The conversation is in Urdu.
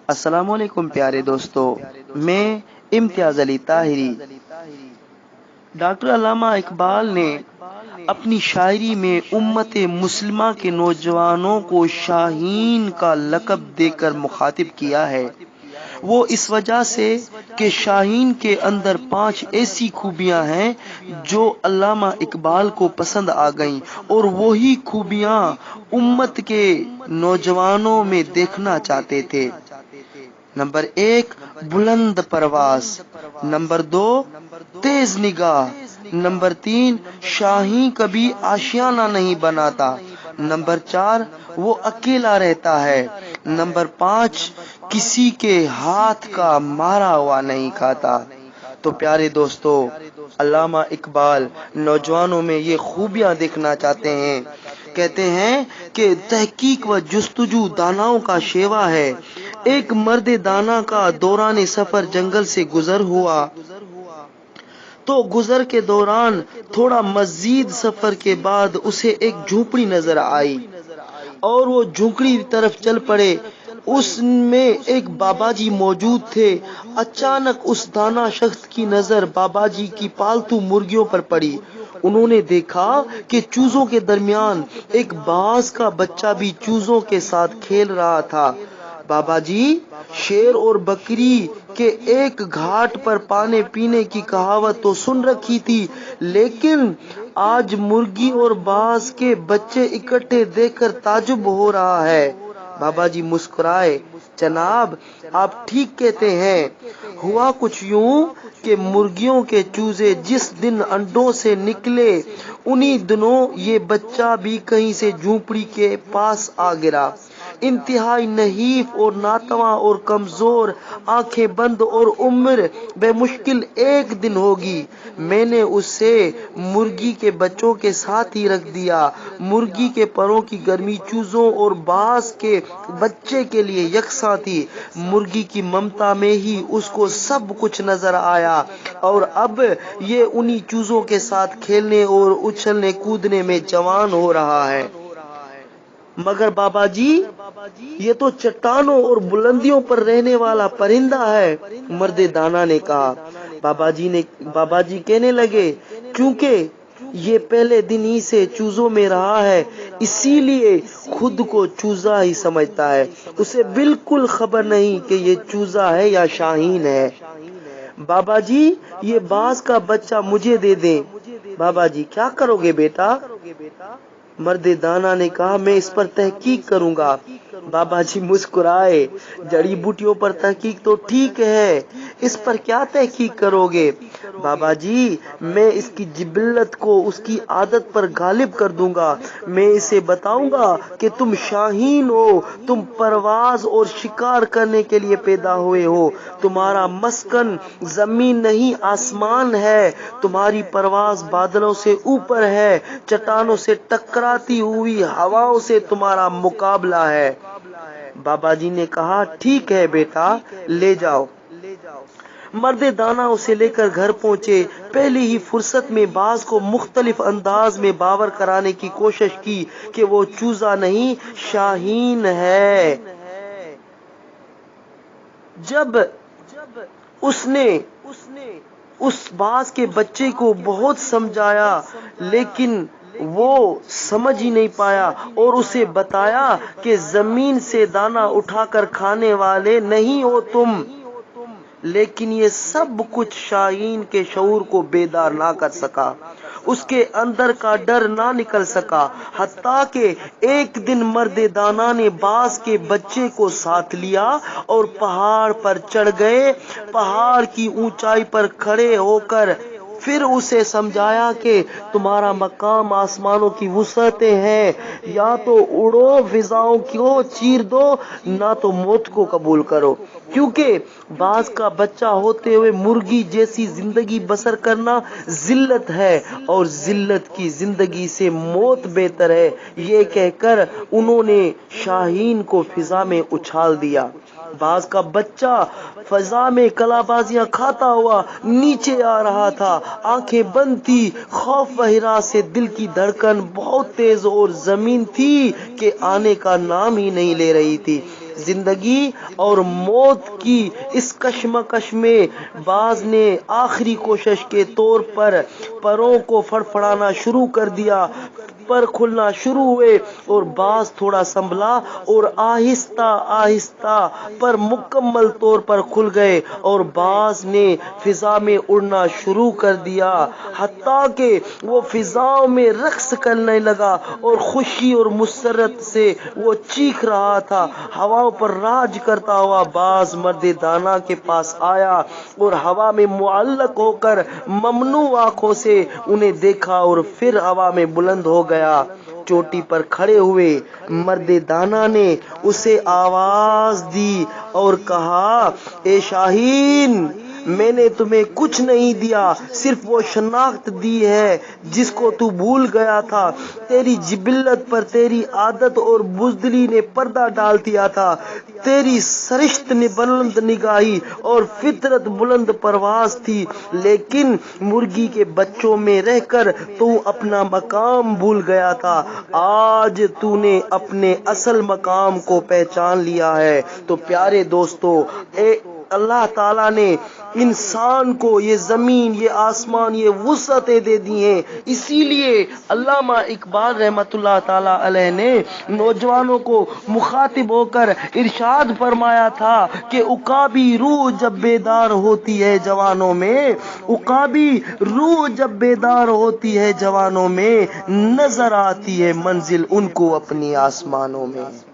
السلام علیکم پیارے دوستو، میں امتیاز علی طاہری۔ ڈاکٹر علامہ اقبال نے اپنی شاعری میں امت مسلمہ کے نوجوانوں کو شاہین کا لقب دے کر مخاطب کیا ہے۔ وہ اس وجہ سے کہ شاہین کے اندر 5 ایسی خوبیاں ہیں جو علامہ اقبال کو پسند آ گئیں، اور وہی خوبیاں امت کے نوجوانوں میں دیکھنا چاہتے تھے۔ نمبر 1 بلند پرواز، نمبر 2 تیز نگاہ، نمبر 3 شاہین کبھی آشیانہ نہیں بناتا، نمبر 4 وہ اکیلا رہتا ہے، نمبر 5 کسی کے ہاتھ کا مارا ہوا نہیں کھاتا۔ تو پیارے دوستو، علامہ اقبال نوجوانوں میں یہ خوبیاں دیکھنا چاہتے ہیں۔ کہتے ہیں کہ تحقیق و جستجو داناؤں کا شیوا ہے۔ ایک مرد دانا کا دوران سفر جنگل سے گزر ہوا تو گزر کے دوران تھوڑا مزید سفر کے بعد اسے ایک جھونپڑی نظر آئی اور وہ جھونپڑی طرف چل پڑے۔ اس میں ایک بابا جی موجود تھے۔ اچانک اس دانا شخص کی نظر بابا جی کی پالتو مرغیوں پر پڑی۔ انہوں نے دیکھا کہ چوزوں کے درمیان ایک باز کا بچہ بھی چوزوں کے ساتھ کھیل رہا تھا۔ بابا جی شیر اور بکری کے ایک گھاٹ پر پانی پینے کی کہاوت تو سن رکھی تھی، لیکن آج مرغی اور باز کے بچے اکٹھے دیکھ کر تعجب ہو رہا ہے۔ بابا جی مسکرائے، جناب آپ ٹھیک کہتے ہیں۔ ہوا کچھ یوں کہ مرغیوں کے چوزے جس دن انڈوں سے نکلے انہی دنوں یہ بچہ بھی کہیں سے جھونپڑی کے پاس آ گرا۔ انتہائی نحیف اور ناتواں اور کمزور، آنکھیں بند اور عمر بمشکل 1 دن ہوگی۔ میں نے اسے مرغی کے بچوں کے ساتھ ہی رکھ دیا۔ مرغی کے پروں کی گرمی چوزوں اور باز کے بچے کے لیے یکساں تھی۔ مرغی کی ممتا میں ہی اس کو سب کچھ نظر آیا اور اب یہ انہی چوزوں کے ساتھ کھیلنے اور اچھلنے کودنے میں جوان ہو رہا ہے۔ مگر بابا جی یہ تو چٹانوں اور بلندیوں پر رہنے والا پرندہ ہے، مرد دانا نے کہا۔ بابا جی کہنے لگے، کیونکہ یہ پہلے دن ہی سے چوزوں میں رہا ہے اسی لیے خود کو چوزا ہی سمجھتا ہے۔ اسے بالکل خبر نہیں کہ یہ چوزا ہے یا شاہین ہے۔ بابا جی یہ باز کا بچہ مجھے دے دیں۔ بابا جی کیا کرو گے بیٹا؟ مرد دانا نے کہا، میں اس پر تحقیق کروں گا۔ بابا جی مسکرائے، جڑی بوٹیوں پر تحقیق تو ٹھیک ہے، اس پر کیا تحقیق کرو گے؟ بابا جی میں اس کی جبلت کو اس کی عادت پر غالب کر دوں گا۔ میں اسے بتاؤں گا کہ تم شاہین ہو، تم پرواز اور شکار کرنے کے لیے پیدا ہوئے ہو۔ تمہارا مسکن زمین نہیں آسمان ہے، تمہاری پرواز بادلوں سے اوپر ہے، چٹانوں سے ٹکراتی ہوئی ہواؤں سے تمہارا مقابلہ ہے۔ بابا جی نے کہا، ٹھیک ہے بیٹا لے جاؤ۔ مرد دانا اسے لے کر گھر پہنچے۔ پہلی ہی فرصت میں باز کو مختلف انداز میں باور کرانے کی کوشش کی کہ وہ چوزا نہیں شاہین ہے۔ جب اس نے اس باز کے بچے کو بہت سمجھایا لیکن وہ سمجھ ہی نہیں پایا اور اسے بتایا کہ زمین سے دانا اٹھا کر کھانے والے نہیں ہو تم، لیکن یہ سب کچھ شاہین کے شعور کو بیدار نہ کر سکا۔ اس کے اندر کا ڈر نہ نکل سکا، حتیٰ کہ ایک دن مرد دانا نے باز کے بچے کو ساتھ لیا اور پہاڑ پر چڑھ گئے۔ پہاڑ کی اونچائی پر کھڑے ہو کر پھر اسے سمجھایا کہ تمہارا مقام آسمانوں کی وسعتیں ہیں، یا تو اڑو فضاؤں کو چیر دو، نہ تو موت کو قبول کرو، کیونکہ باز کا بچہ ہوتے ہوئے مرغی جیسی زندگی بسر کرنا ذلت ہے اور ذلت کی زندگی سے موت بہتر ہے۔ یہ کہہ کر انہوں نے شاہین کو فضا میں اچھال دیا۔ باز کا بچہ فضا میں کلابازیاں کھاتا ہوا نیچے آ رہا تھا، آنکھیں بند تھی، خوف و ہراس سے دل کی دھڑکن بہت تیز اور زمین تھی کہ آنے کا نام ہی نہیں لے رہی تھی۔ زندگی اور موت کی اس کشمکش میں باز نے آخری کوشش کے طور پر پروں کو فڑفڑانا شروع کر دیا۔ پر کھلنا شروع ہوئے اور باز تھوڑا سنبھلا اور آہستہ آہستہ پر مکمل طور پر کھل گئے اور باز نے فضا میں اڑنا شروع کر دیا، حتیٰ کہ وہ فضاؤں میں رقص کرنے لگا اور خوشی اور مسرت سے وہ چیخ رہا تھا۔ ہواؤں پر راج کرتا ہوا باز مرد دانا کے پاس آیا اور ہوا میں معلق ہو کر ممنوع آنکھوں سے انہیں دیکھا اور پھر ہوا میں بلند ہو گیا۔ چوٹی پر کھڑے ہوئے مرد دانا نے اسے آواز دی اور کہا، اے شاہین، میں نے تمہیں کچھ نہیں دیا، صرف وہ شناخت دی ہے جس کو تو بھول گیا تھا۔ تیری جبلت پر تیری عادت اور بزدلی نے پردہ ڈال دیا تھا۔ تیری سرشت نے بلند نگاہی اور فطرت بلند پرواز تھی، لیکن مرغی کے بچوں میں رہ کر تو اپنا مقام بھول گیا تھا۔ آج تو نے اپنے اصل مقام کو پہچان لیا ہے۔ تو پیارے دوستو، اللہ تعالیٰ نے انسان کو یہ زمین، یہ آسمان، یہ وسعتیں دے دی ہیں۔ اسی لیے علامہ اقبال رحمۃ اللہ تعالیٰ علیہ نے نوجوانوں کو مخاطب ہو کر ارشاد فرمایا تھا کہ عقابی روح جب بیدار ہوتی ہے جوانوں میں، عقابی روح جب بیدار ہوتی ہے جوانوں میں، نظر آتی ہے منزل ان کو اپنی آسمانوں میں۔